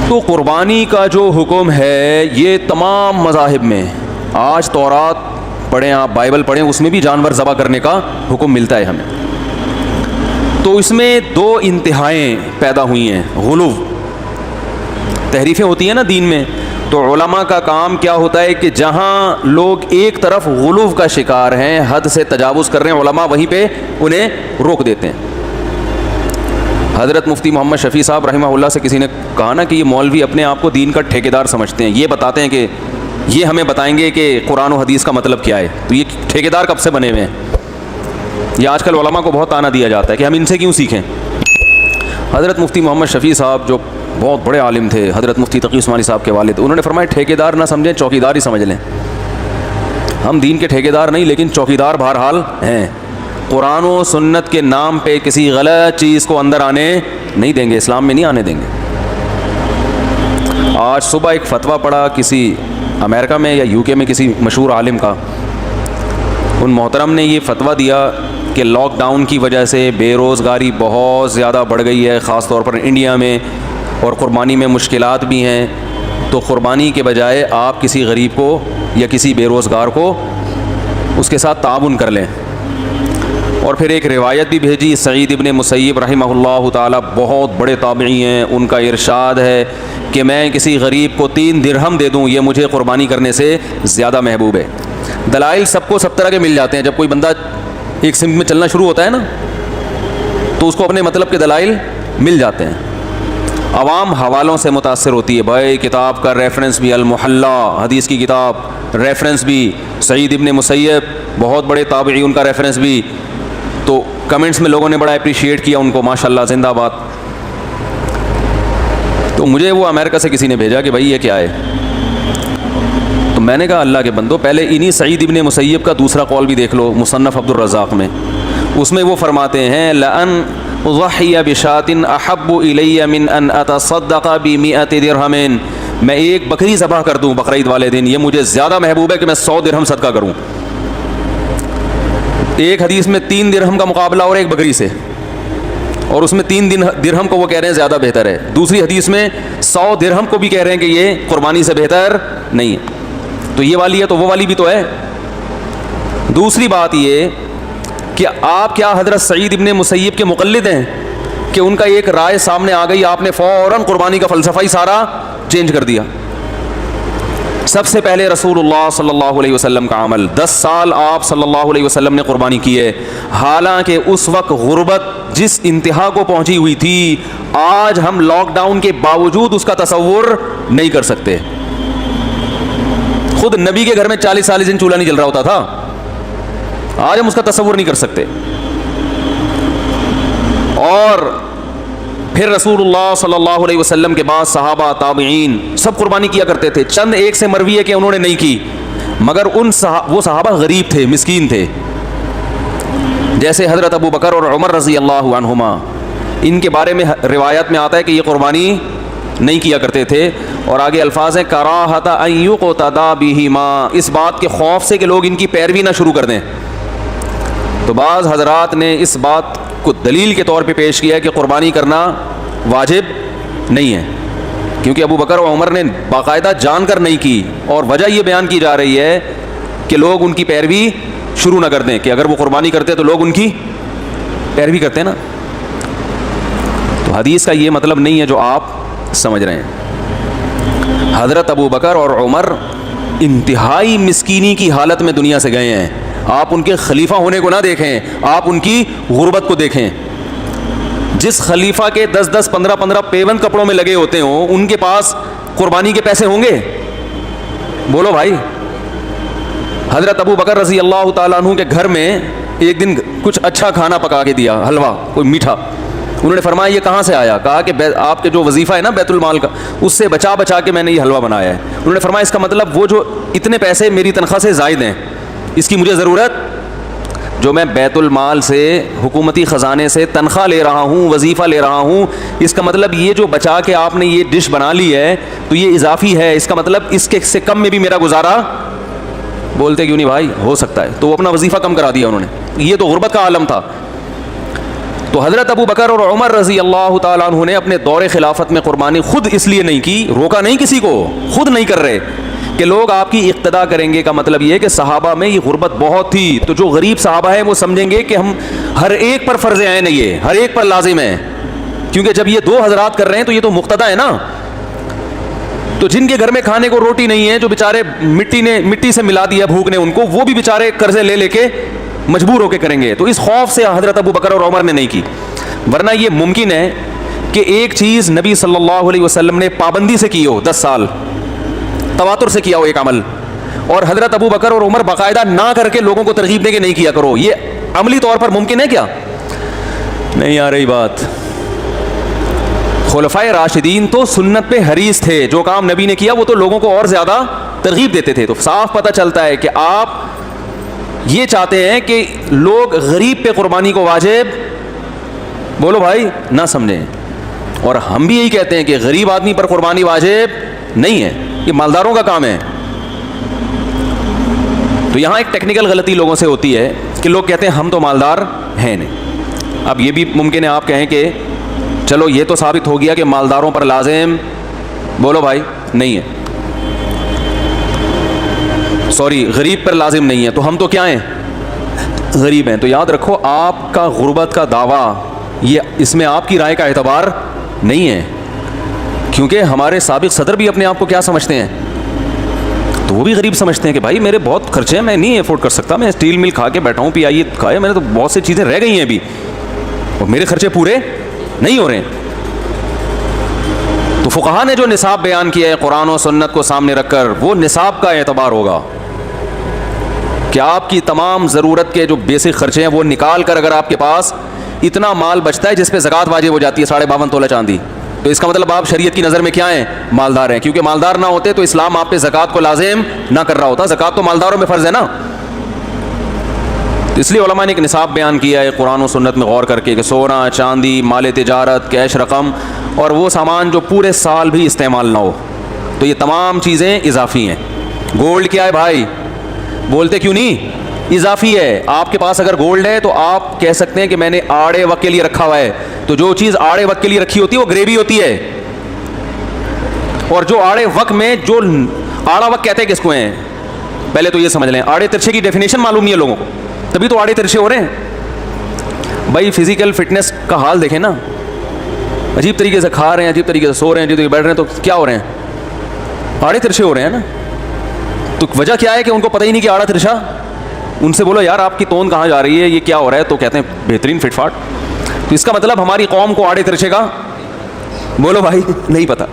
تو قربانی کا جو حکم ہے یہ تمام مذاہب میں، آج تورات پڑھیں آپ، بائبل پڑھیں، اس میں بھی جانور ذبح کرنے کا حکم ملتا ہے ہمیں. تو اس میں دو انتہائیں پیدا ہوئی ہیں. غلو، تحریفیں ہوتی ہیں نا دین میں، تو علماء کا کام کیا ہوتا ہے کہ جہاں لوگ ایک طرف غلو کا شکار ہیں، حد سے تجاوز کر رہے ہیں، علماء وہیں پہ انہیں روک دیتے ہیں. حضرت مفتی محمد شفیع صاحب رحمہ اللہ سے کسی نے کہا نا کہ یہ مولوی اپنے آپ کو دین کا ٹھیکیدار سمجھتے ہیں، یہ بتاتے ہیں کہ یہ ہمیں بتائیں گے کہ قرآن و حدیث کا مطلب کیا ہے. تو یہ ٹھیکیدار کب سے بنے ہوئے ہیں؟ یہ آج کل علماء کو بہت تانا دیا جاتا ہے کہ ہم ان سے کیوں سیکھیں. حضرت مفتی محمد شفیع صاحب جو بہت بڑے عالم تھے، حضرت مفتی تقی عثمانی صاحب کے والد، انہوں نے فرمایا ٹھیکیدار نہ سمجھیں، چوکیدار ہی سمجھ لیں. ہم دین کے ٹھیکیدار نہیں لیکن چوکیدار بہرحال ہیں. قرآن و سنت کے نام پہ کسی غلط چیز کو اندر آنے نہیں دیں گے، اسلام میں نہیں آنے دیں گے. آج صبح ایک فتویٰ پڑھا کسی امریکہ میں یا یو کے میں کسی مشہور عالم کا. ان محترم نے یہ فتویٰ دیا کہ لاک ڈاؤن کی وجہ سے بے روزگاری بہت زیادہ بڑھ گئی ہے، خاص طور پر انڈیا میں، اور قربانی میں مشکلات بھی ہیں. تو قربانی کے بجائے آپ کسی غریب کو یا کسی بے روزگار کو اس کے ساتھ تعاون کر لیں. اور پھر ایک روایت بھی بھیجی، سعید ابن مسیب رحمہ اللہ تعالیٰ بہت بڑے تابعی ہیں، ان کا ارشاد ہے کہ میں کسی غریب کو 3 درہم دے دوں یہ مجھے قربانی کرنے سے زیادہ محبوب ہے. دلائل سب کو سب طرح کے مل جاتے ہیں. جب کوئی بندہ ایک سمت میں چلنا شروع ہوتا ہے نا تو اس کو اپنے مطلب کے دلائل مل جاتے ہیں. عوام حوالوں سے متاثر ہوتی ہے. بھائی کتاب کا ریفرنس بھی المحلہ، حدیث کی کتاب، ریفرنس بھی سعید ابن مسیب بہت بڑے تابعی، ان کا ریفرنس بھی. تو کمنٹس میں لوگوں نے بڑا اپریشیٹ کیا ان کو، ماشاءاللہ زندہ باد. تو مجھے وہ امریکہ سے کسی نے بھیجا کہ بھائی یہ کیا ہے. تو میں نے کہا اللہ کے بندو، پہلے انہی سعید ابن مسیب کا دوسرا قول بھی دیکھ لو، مصنف عبد الرزاق میں. اس میں وہ فرماتے ہیں لَأَنْ أُضَحِّيَ بِشَاةٍ أَحَبُّ إِلَيَّ مِنْ أَنْ أَتَصَدَّقَ بِمِئَةِ دِرْهَمٍ. میں ایک بکری ذبح کر دوں بقرعید والے دن، یہ مجھے زیادہ محبوب ہے کہ میں 100 درہم صدقہ کروں. ایک حدیث میں 3 درہم کا مقابلہ اور ایک بکری سے، اور اس میں 3 درہم کو وہ کہہ رہے ہیں زیادہ بہتر ہے. دوسری حدیث میں 100 درہم کو بھی کہہ رہے ہیں کہ یہ قربانی سے بہتر نہیں ہے. تو یہ والی ہے تو وہ والی بھی تو ہے. دوسری بات یہ کہ آپ کیا حضرت سعید ابن مسیب کے مقلد ہیں کہ ان کا ایک رائے سامنے آ گئی، آپ نے فوراً قربانی کا فلسفہ ہی سارا چینج کر دیا. سب سے پہلے رسول اللہ صلی اللہ علیہ وسلم کا عمل، 10 سال آپ صلی اللہ علیہ وسلم نے قربانی کی ہے، حالانکہ اس وقت غربت جس انتہا کو پہنچی ہوئی تھی، آج ہم لاک ڈاؤن کے باوجود اس کا تصور نہیں کر سکتے. خود نبی کے گھر میں 40 دن چولہا نہیں جل رہا ہوتا تھا، آج ہم اس کا تصور نہیں کر سکتے. اور پھر رسول اللہ صلی اللہ علیہ وسلم کے بعد صحابہ، تابعین سب قربانی کیا کرتے تھے. چند ایک سے مروی ہے کہ انہوں نے نہیں کی، مگر وہ صحابہ غریب تھے، مسکین تھے. جیسے حضرت ابو بکر اور عمر رضی اللہ عنہما، ان کے بارے میں روایت میں آتا ہے کہ یہ قربانی نہیں کیا کرتے تھے. اور آگے الفاظ ہیں کراہۃ ان یقتدی بہما، اس بات کے خوف سے کہ لوگ ان کی پیروی نہ شروع کر دیں. تو بعض حضرات نے اس بات کو دلیل کے طور پہ پیش کیا ہے کہ قربانی کرنا واجب نہیں ہے، کیونکہ ابو بکر و عمر نے باقاعدہ جان کر نہیں کی، اور وجہ یہ بیان کی جا رہی ہے کہ لوگ ان کی پیروی شروع نہ کر دیں، کہ اگر وہ قربانی کرتے تو لوگ ان کی پیروی کرتے نا. تو حدیث کا یہ مطلب نہیں ہے جو آپ سمجھ رہے ہیں. حضرت ابو بکر اور عمر انتہائی مسکینی کی حالت میں دنیا سے گئے ہیں. آپ ان کے خلیفہ ہونے کو نہ دیکھیں، آپ ان کی غربت کو دیکھیں. جس خلیفہ کے 10 15 پیوند کپڑوں میں لگے ہوتے ہوں، ان کے پاس قربانی کے پیسے ہوں گے؟ بولو بھائی. حضرت ابو بکر رضی اللہ تعالیٰ عنہ کے گھر میں ایک دن کچھ اچھا کھانا پکا کے دیا، حلوہ کوئی میٹھا. انہوں نے فرمایا یہ کہاں سے آیا؟ کہا کہ آپ کے جو وظیفہ ہے نا بیت المال کا، اس سے بچا بچا کے میں نے یہ حلوہ بنایا ہے. انہوں نے فرمایا اس کا مطلب وہ جو اتنے پیسے میری تنخواہ سے زائد ہیں، اس کی مجھے ضرورت، جو میں بیت المال سے، حکومتی خزانے سے تنخواہ لے رہا ہوں، وظیفہ لے رہا ہوں، اس کا مطلب یہ جو بچا کے آپ نے یہ ڈش بنا لی ہے تو یہ اضافی ہے، اس کا مطلب اس کے سے کم میں بھی میرا گزارا. بولتے کیوں نہیں بھائی، ہو سکتا ہے. تو وہ اپنا وظیفہ کم کرا دیا انہوں نے. یہ تو غربت کا عالم تھا. تو حضرت ابو بکر اور عمر رضی اللہ تعالیٰ عنہ نے اپنے دور خلافت میں قربانی خود اس لیے نہیں کی, روکا نہیں کسی کو, خود نہیں کر رہے کہ لوگ آپ کی اقتدا کریں گے. کا مطلب یہ ہے کہ صحابہ میں یہ غربت بہت تھی, تو جو غریب صحابہ ہیں وہ سمجھیں گے کہ ہم ہر ایک پر فرض عین ہے, یہ ہر ایک پر لازم ہے, کیونکہ جب یہ دو حضرات کر رہے ہیں تو یہ تو مقتدا ہے نا. تو جن کے گھر میں کھانے کو روٹی نہیں ہے, جو بیچارے مٹی سے ملا دیا بھوک نے ان کو, وہ بھی بیچارے قرضے لے کے مجبور ہو کے کریں گے. تو اس خوف سے حضرت ابو بکر اور عمر نے نہیں کی, ورنہ یہ ممکن ہے کہ ایک چیز نبی صلی اللہ علیہ وسلم نے پابندی سے کی ہو, 10 سال تواتر سے کیا ہو ایک عمل, اور حضرت ابو بکر اور عمر باقاعدہ نہ کر کے لوگوں کو ترغیب دے کے نہیں کیا کرو. یہ عملی طور پر ممکن ہے کیا؟ نہیں آ رہی بات. خلفائے راشدین تو سنت پہ حریص تھے, جو کام نبی نے کیا وہ تو لوگوں کو اور زیادہ ترغیب دیتے تھے. تو صاف پتہ چلتا ہے کہ آپ یہ چاہتے ہیں کہ لوگ غریب پہ قربانی کو واجب, بولو بھائی, نہ سمجھیں, اور ہم بھی یہی کہتے ہیں کہ غریب آدمی پر قربانی واجب نہیں ہے, یہ مالداروں کا کام ہے. تو یہاں ایک ٹیکنیکل غلطی لوگوں سے ہوتی ہے کہ لوگ کہتے ہیں ہم تو مالدار ہیں نہیں. اب یہ بھی ممکن ہے آپ کہیں کہ چلو یہ تو ثابت ہو گیا کہ مالداروں پر لازم, بولو بھائی, نہیں ہے, سوری غریب پر لازم نہیں ہے, تو ہم تو کیا ہیں, غریب ہیں. تو یاد رکھو آپ کا غربت کا دعویٰ یہ اس میں آپ کی رائے کا اعتبار نہیں ہے, کیونکہ ہمارے سابق صدر بھی اپنے آپ کو کیا سمجھتے ہیں, تو وہ بھی غریب سمجھتے ہیں کہ بھائی میرے بہت خرچے ہیں, میں نہیں افورڈ کر سکتا, میں اسٹیل مل کھا کے بیٹھا ہوں, پی آئی کھایا میں نے, تو بہت سی چیزیں رہ گئی ہیں ابھی اور میرے خرچے پورے نہیں ہو رہے ہیں. تو فقہا نے جو نصاب بیان کیا ہے قرآن و سنت کو سامنے رکھ کر, وہ نصاب کا اعتبار ہوگا کہ آپ کی تمام ضرورت کے جو بیسک خرچے ہیں وہ نکال کر اگر آپ کے پاس اتنا مال بچتا ہے جس پہ زکوٰۃ واجب ہو جاتی ہے 52.5 تولہ چاندی, تو اس کا مطلب آپ شریعت کی نظر میں کیا ہیں, مالدار ہیں. کیونکہ مالدار نہ ہوتے تو اسلام آپ پہ زکوٰۃ کو لازم نہ کر رہا ہوتا, زکوٰۃ تو مالداروں میں فرض ہے نا. تو اس لیے علماء نے ایک نصاب بیان کیا ہے قرآن و سنت میں غور کر کے کہ سونا, چاندی, مال تجارت, کیش رقم اور وہ سامان جو پورے سال بھی استعمال نہ ہو, تو یہ تمام چیزیں اضافی ہیں. گولڈ کیا ہے بھائی, بولتے کیوں نہیں, اضافی ہے. آپ کے پاس اگر گولڈ ہے تو آپ کہہ سکتے ہیں کہ میں نے آڑے وقت کے لیے رکھا ہوا ہے, تو جو چیز آڑے وقت کے لیے رکھی ہوتی ہے وہ گریوی ہوتی ہے, اور جو آڑے وقت میں, جو آڑا وقت کہتے ہیں کس کو ہیں, پہلے تو یہ سمجھ لیں آڑے ترچھے کی ڈیفینیشن معلوم نہیں ہے لوگوں کو, تبھی تو آڑے ترچھے ہو رہے ہیں. بھائی فزیکل فٹنس کا حال دیکھیں نا, عجیب طریقے سے کھا رہے ہیں, عجیب طریقے سے سو رہے ہیں, عجیب طریقے سے بیٹھ رہے ہیں, تو کیا ہو رہے ہیں, آڑے ترچھے ہو رہے ہیں نا. تو وجہ کیا ہے کہ ان کو پتہ ہی نہیں کہ آڑا ترچھا. ان سے بولو یار آپ کی توند کہاں جا رہی ہے, یہ کیا ہو رہا ہے, تو کہتے ہیں بہترین فٹ فاٹ. تو اس کا مطلب ہماری قوم کو آڑے ترچھے کا, بولو بھائی, نہیں پتا.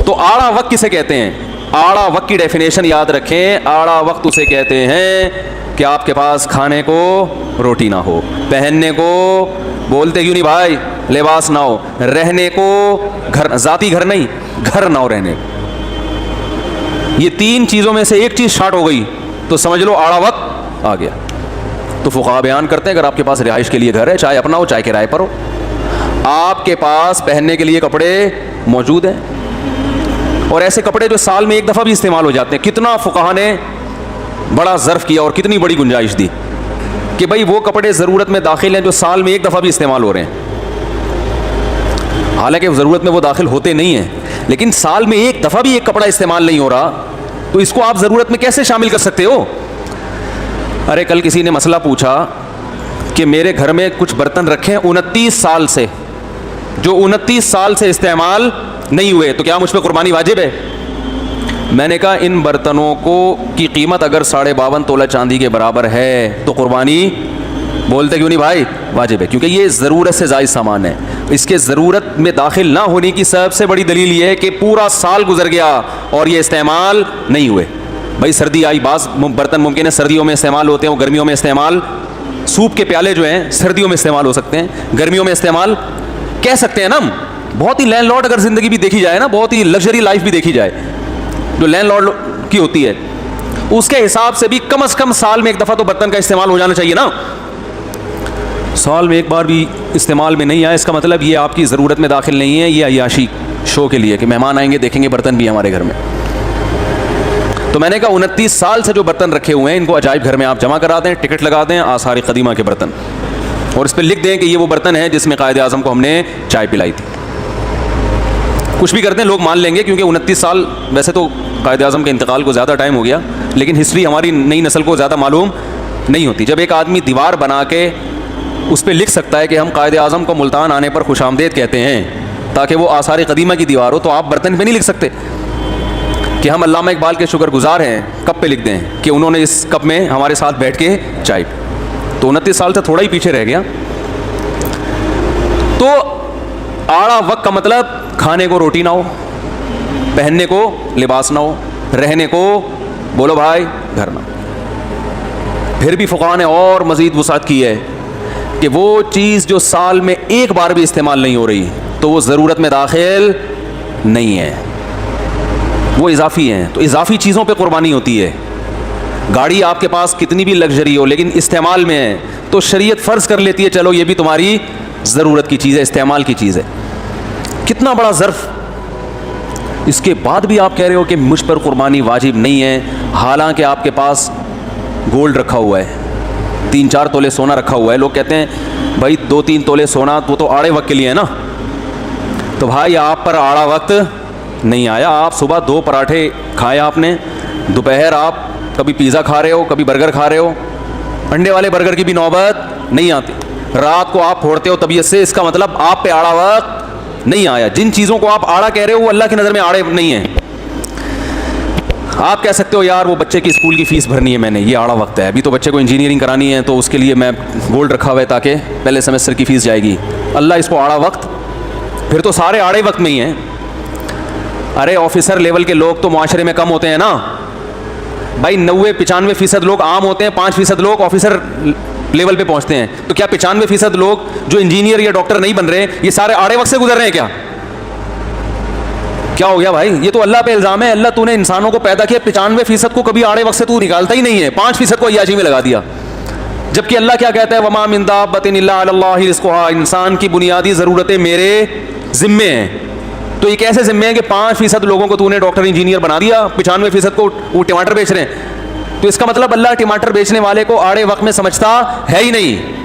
تو آڑا وقت کسے کہتے ہیں, آڑا وقت کی ڈیفینیشن یاد رکھیں, آڑا وقت اسے کہتے ہیں کہ آپ کے پاس کھانے کو روٹی نہ ہو, پہننے کو, بولتے کیوں نہیں بھائی, لباس نہ ہو, رہنے کو گھر, ذاتی گھر نہیں, گھر نہ ہو رہنے. یہ 3 چیزوں میں سے ایک چیز شارٹ ہو گئی تو سمجھ لو آڑا وقت آ گیا. تو فقہا بیان کرتے ہیں اگر آپ کے پاس رہائش کے لیے گھر ہے, چاہے اپنا ہو چاہے کرائے پر ہو, آپ کے پاس پہننے کے لیے کپڑے موجود ہیں, اور ایسے کپڑے جو سال میں ایک دفعہ بھی استعمال ہو جاتے ہیں. کتنا فقہا نے بڑا ظرف کیا اور کتنی بڑی گنجائش دی کہ بھائی وہ کپڑے ضرورت میں داخل ہیں جو سال میں ایک دفعہ بھی استعمال ہو رہے ہیں. حالانکہ ضرورت میں وہ داخل ہوتے نہیں ہیں, لیکن سال میں ایک دفعہ بھی ایک کپڑا استعمال نہیں ہو رہا, تو اس کو آپ ضرورت میں کیسے شامل کر سکتے ہو. ارے کل کسی نے مسئلہ پوچھا کہ میرے گھر میں کچھ برتن رکھے ہیں 29 سال سے, جو 29 سال سے استعمال نہیں ہوئے, تو کیا مجھ پہ قربانی واجب ہے؟ میں نے کہا ان برتنوں کو کی قیمت اگر 52.5 تولہ چاندی کے برابر ہے تو قربانی, بولتے کیوں نہیں بھائی, واجب ہے. کیونکہ یہ ضرورت سے زائد سامان ہے, اس کے ضرورت میں داخل نہ ہونے کی سب سے بڑی دلیل یہ ہے کہ پورا سال گزر گیا اور یہ استعمال نہیں ہوئے. بھائی سردی آئی, بعض برتن ممکن ہے سردیوں میں استعمال ہوتے ہیں, وہ گرمیوں میں استعمال, سوپ کے پیالے جو ہیں سردیوں میں استعمال ہو سکتے ہیں, گرمیوں میں استعمال کہہ سکتے ہیں نا ہم. بہت ہی لینڈ لارڈ اگر زندگی بھی دیکھی جائے نا, بہت ہی لگژری لائف بھی دیکھی جائے جو لینڈ لارڈ کی ہوتی ہے, اس کے حساب سے بھی کم از کم سال میں ایک دفعہ تو برتن کا استعمال ہو جانا چاہیے نا. سال میں ایک بار بھی استعمال میں نہیں آیا, اس کا مطلب یہ آپ کی ضرورت میں داخل نہیں ہے, یہ عیاشی شو کے لیے کہ مہمان آئیں گے دیکھیں گے برتن بھی ہمارے گھر میں. تو میں نے کہا 29 سال سے جو برتن رکھے ہوئے ہیں ان کو عجائب گھر میں آپ جمع کرا دیں, ٹکٹ لگا دیں, آثار قدیمہ کے برتن, اور اس پہ لکھ دیں کہ یہ وہ برتن ہے جس میں قائد اعظم کو ہم نے چائے پلائی تھی. کچھ بھی کرتے ہیں لوگ مان لیں گے, کیونکہ 29 سال ویسے تو قائد اعظم کے انتقال کو زیادہ ٹائم ہو گیا, لیکن ہسٹری ہماری نئی نسل کو زیادہ معلوم نہیں ہوتی. جب ایک آدمی دیوار بنا کے اس پہ لکھ سکتا ہے کہ ہم قائد اعظم کو ملتان آنے پر خوش آمدید کہتے ہیں تاکہ وہ آثار قدیمہ کی دیوار ہو, تو آپ برتن پہ نہیں لکھ سکتے کہ ہم علامہ اقبال کے شکر گزار ہیں, کپ پہ لکھ دیں کہ انہوں نے اس کپ میں ہمارے ساتھ بیٹھ کے چائے پی. تو 29 سال سے تھوڑا ہی پیچھے رہ گیا. تو آڑا وقت کا مطلب کھانے کو روٹی نہ ہو, پہننے کو لباس نہ ہو, رہنے کو بولو بھائی گھر نہ. پھر بھی فقہاء نے اور مزید وسعت کی ہے کہ وہ چیز جو سال میں ایک بار بھی استعمال نہیں ہو رہی تو وہ ضرورت میں داخل نہیں ہے, وہ اضافی ہیں. تو اضافی چیزوں پہ قربانی ہوتی ہے. گاڑی آپ کے پاس کتنی بھی لگژری ہو لیکن استعمال میں ہے تو شریعت فرض کر لیتی ہے چلو یہ بھی تمہاری ضرورت کی چیز ہے, استعمال کی چیز ہے. کتنا بڑا ظرف, اس کے بعد بھی آپ کہہ رہے ہو کہ مجھ پر قربانی واجب نہیں ہے, حالانکہ آپ کے پاس گولڈ رکھا ہوا ہے, 3-4 تولے سونا رکھا ہوا ہے. لوگ کہتے ہیں بھائی 2-3 تولے سونا وہ تو آڑے وقت کے لیے ہے نا. تو بھائی آپ پر آڑا وقت نہیں آیا. آپ صبح 2 پراٹھے کھائے آپ نے, دوپہر آپ کبھی پیزا کھا رہے ہو, کبھی برگر کھا رہے ہو, انڈے والے برگر کی بھی نوبت نہیں آتی. رات کو آپ پھوڑتے ہو طبیعت سے, اس کا مطلب آپ پہ آڑا وقت نہیں آیا. جن چیزوں کو آپ آڑا کہہ رہے ہو وہ اللہ کی نظر میں آڑے نہیں ہیں. آپ کہہ سکتے ہو یار وہ بچے کی اسکول کی فیس بھرنی ہے میں نے, یہ آڑا وقت ہے, ابھی تو بچے کو انجینئرنگ کرانی ہے تو اس کے لیے میں گولڈ رکھا ہوا ہے تاکہ پہلے سیمسٹر کی فیس جائے گی. اللہ اس کو آڑا وقت, پھر تو سارے آڑے وقت میں ہی ہیں. ارے آفیسر لیول کے لوگ تو معاشرے میں کم ہوتے ہیں نا بھائی, 90-95% لوگ عام ہوتے ہیں, 5% لوگ آفیسر لیول پہ پہنچتے ہیں. تو کیا 95% لوگ جو انجینئر یا ڈاکٹر نہیں بن رہے یہ سارے آڑے وقت سے گزر رہے ہیں کیا؟ کیا ہو گیا بھائی؟ یہ تو اللہ پہ الزام ہے. اللہ تو نے انسانوں کو پیدا کیا, 95% کو کبھی آڑے وقت سے تو نکالتا ہی نہیں ہے, 5% کو عیاشی میں لگا دیا. جبکہ اللہ کیا کہتا ہے, وما من دابۃ الا علی اللہ رزقھا, انسان کی بنیادی ضرورتیں میرے ذمے ہیں. تو یہ کیسے ذمے ہیں کہ 5% لوگوں کو تو نے ڈاکٹر انجینئر بنا دیا, 95% کو وہ ٹماٹر بیچ رہے ہیں. تو اس کا مطلب اللہ ٹماٹر بیچنے والے کو آڑے وقت میں سمجھتا ہے ہی نہیں.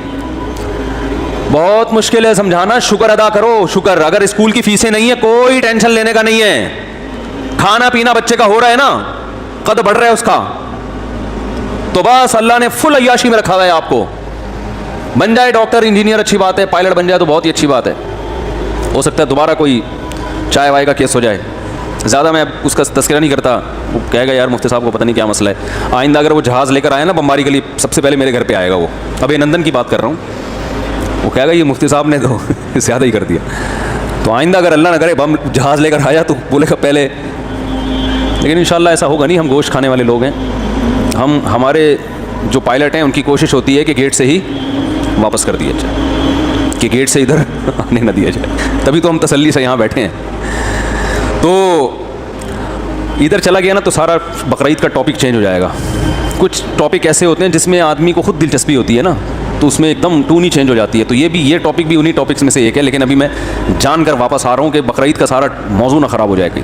بہت مشکل ہے سمجھانا. شکر ادا کرو, شکر. اگر اسکول کی فیسیں نہیں ہیں کوئی ٹینشن لینے کا نہیں ہے, کھانا پینا بچے کا ہو رہا ہے نا, قد بڑھ رہا ہے اس کا, تو بس اللہ نے فل عیاشی میں رکھا ہوا ہے آپ کو. بن جائے ڈاکٹر انجینئر اچھی بات ہے, پائلٹ بن جائے تو بہت ہی اچھی بات ہے. ہو سکتا ہے دوبارہ کوئی چائے وائے کا کیس ہو جائے. زیادہ میں اس کا تذکرہ نہیں کرتا, وہ کہے گا یار مفتی صاحب کو پتہ نہیں کیا مسئلہ ہے. آئندہ اگر وہ جہاز لے کر آئے نا بمباری کے لیے, سب سے پہلے میرے گھر پہ آئے گا وہ. ابھی نندن کی بات کر رہا ہوں. وہ کہے گا یہ مفتی صاحب نے تو زیادہ ہی کر دیا. تو آئندہ اگر اللہ نہ کرے بم جہاز لے کر آیا تو بولے گا پہلے. لیکن انشاءاللہ ایسا ہوگا نہیں, ہم گوشت کھانے والے لوگ ہیں. ہمارے جو پائلٹ ہیں ان کی کوشش ہوتی ہے کہ گیٹ سے ہی واپس کر دیا جائے, کہ گیٹ سے ادھر آنے نہ دیا جائے. تبھی تو ہم تسلی سے یہاں بیٹھے ہیں. تو ادھر چلا گیا نا تو سارا بقرعید کا ٹاپک چینج ہو جائے گا. کچھ ٹاپک ایسے ہوتے ہیں جس میں آدمی کو خود دلچسپی ہوتی ہے نا, تو اس میں ایک دم ٹون ہی چینج ہو جاتی ہے. تو یہ ٹاپک بھی انہی ٹاپکس میں سے ایک ہے, لیکن ابھی میں جان کر واپس آ رہا ہوں کہ بقرعید کا سارا موضوع نہ خراب ہو جائے گا.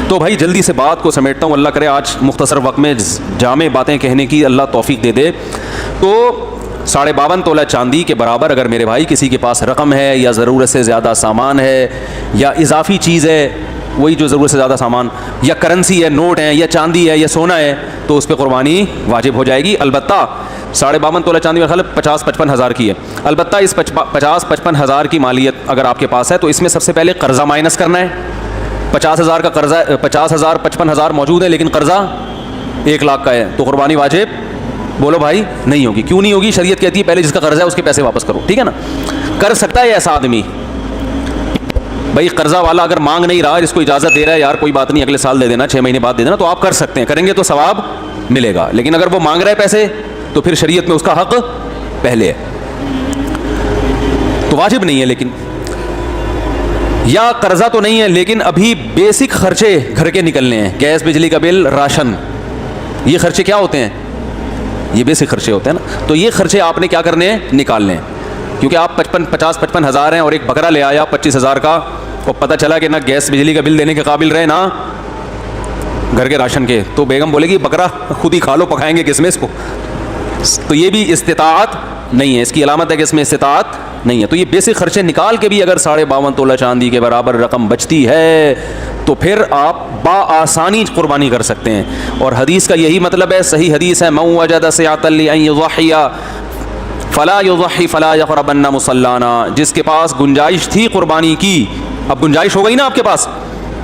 تو بھائی جلدی سے بات کو سمیٹتا ہوں. اللہ کرے آج مختصر وقت میں جامع باتیں کہنے کی اللہ توفیق دے دے. تو 52.5 تولہ چاندی کے برابر اگر میرے بھائی کسی کے پاس رقم ہے, یا ضرورت سے زیادہ سامان ہے, یا اضافی چیز ہے وہی جو ضرورت سے زیادہ سامان, یا کرنسی ہے, نوٹ ہے, یا چاندی ہے, یا سونا ہے, تو اس پہ قربانی واجب ہو جائے گی. البتہ 52.5 تولہ چاندی میں خیال 50-55 ہزار کی ہے. البتہ اس 50-55 ہزار کی مالیت اگر آپ کے پاس ہے تو اس میں سب سے پہلے قرضہ مائنس کرنا ہے. 50,000 کا قرضہ, 50,000 55,000 موجود ہے لیکن قرضہ 1 لاکھ کا ہے, تو قربانی واجب بولو بھائی نہیں ہوگی. کیوں نہیں ہوگی؟ شریعت کہتی ہے پہلے جس کا قرضہ ہے اس کے پیسے واپس کرو. ٹھیک ہے نا. کر سکتا ہے ایسا آدمی, بھائی قرضہ والا اگر مانگ نہیں رہا, جس کو اجازت دے رہا ہے یار کوئی بات نہیں اگلے سال دے دینا, 6 مہینے بعد دے دینا, تو آپ کر سکتے ہیں, کریں گے تو ثواب ملے گا. لیکن اگر وہ مانگ رہا ہے پیسے تو پھر شریعت میں اس کا حق پہلے ہے, تو واجب نہیں ہے. لیکن یا قرضہ تو نہیں ہے لیکن ابھی بیسک خرچے گھر کے نکلنے ہیں, گیس, بجلی کا بل, راشن, یہ خرچے کیا ہوتے ہیں؟ یہ بیسک خرچے ہوتے ہیں نا. تو یہ خرچے آپ نے کیا کرنے ہیں؟ نکالنے ہیں. کیونکہ آپ 50-55 ہزار ہیں اور ایک بکرا لے آیا 25,000 کا, اور پتہ چلا کہ نہ گیس بجلی کا بل دینے کے قابل رہے نہ گھر کے راشن کے, تو بیگم بولے گی بکرا خود ہی کھا لو, پکائیں گے کس میں اس کو. تو یہ بھی استطاعت نہیں ہے, اس کی علامت ہے کہ اس میں استطاعت نہیں ہے. تو یہ بیسک خرچے نکال کے بھی اگر 52.5 تولہ چاندی کے برابر رقم بچتی ہے تو پھر آپ بآسانی قربانی کر سکتے ہیں. اور حدیث کا یہی مطلب ہے, صحیح حدیث ہے, من وجد سعة لأن يضحي فلا يضحي فلا يقربن مصلانا, جس کے پاس گنجائش تھی قربانی کی, اب گنجائش ہو گئی نا آپ کے پاس,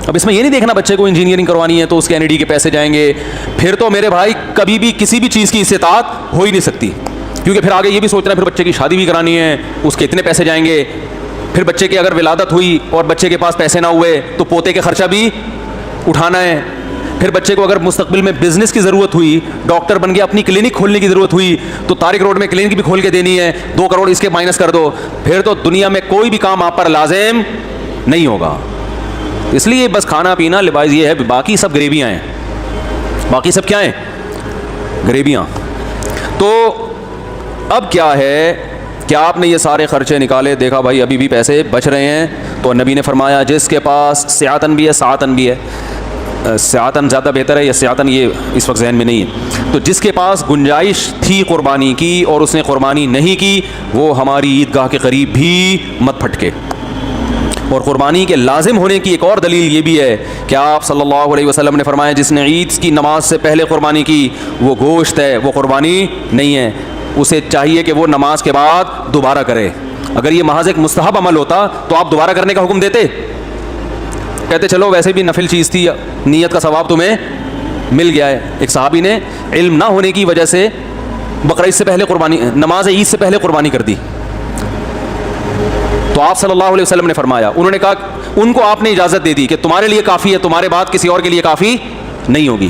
اب اس میں یہ نہیں دیکھنا بچے کو انجینئرنگ کروانی ہے تو اس کے این ای ڈی کے پیسے جائیں گے, پھر تو میرے بھائی کبھی بھی کسی بھی چیز کی استطاعت ہو ہی نہیں سکتی, کیونکہ پھر آگے یہ بھی سوچنا ہے پھر بچے کی شادی بھی کرانی ہے, اس کے اتنے پیسے جائیں گے, پھر بچے کی اگر ولادت ہوئی اور بچے کے پاس پیسے نہ ہوئے تو پوتے کے خرچہ بھی اٹھانا ہے, پھر بچے کو اگر مستقبل میں بزنس کی ضرورت ہوئی, ڈاکٹر بن گیا, اپنی کلینک کھولنے کی ضرورت ہوئی تو طارق روڈ میں کلینک بھی کھول کے دینی ہے, 2 کروڑ اس کے مائنس کر دو, پھر تو دنیا میں کوئی بھی کام آپ پر لازم نہیں ہوگا. اس لیے بس کھانا پینا لباس یہ ہے, باقی سب غریبیاں ہیں, باقی سب کیا ہیں, غریبیاں. تو اب کیا ہے کہ آپ نے یہ سارے خرچے نکالے, دیکھا بھائی ابھی بھی پیسے بچ رہے ہیں, تو نبی نے فرمایا جس کے پاس سعاتن بھی ہے, سعاتن بھی ہے, سعاتن زیادہ بہتر ہے, یا سعاتن یہ اس وقت ذہن میں نہیں ہے, تو جس کے پاس گنجائش تھی قربانی کی اور اس نے قربانی نہیں کی, وہ ہماری عیدگاہ کے قریب بھی مت پھٹکے. اور قربانی کے لازم ہونے کی ایک اور دلیل یہ بھی ہے کہ آپ صلی اللہ علیہ وسلم نے فرمایا جس نے عید کی نماز سے پہلے قربانی کی وہ گوشت ہے, وہ قربانی نہیں ہے, اسے چاہیے کہ وہ نماز کے بعد دوبارہ کرے. اگر یہ محض ایک مستحب عمل ہوتا تو آپ دوبارہ کرنے کا حکم دیتے, کہتے چلو ویسے بھی نفل چیز تھی, نیت کا ثواب تمہیں مل گیا ہے. ایک صحابی نے علم نہ ہونے کی وجہ سے بقرعید سے پہلے قربانی, نماز عید سے پہلے قربانی کر دی, تو آپ صلی اللہ علیہ وسلم نے فرمایا, انہوں نے کہا ان کو آپ نے اجازت دے دی کہ تمہارے لیے کافی ہے, تمہارے بعد کسی اور کے لیے کافی نہیں ہوگی.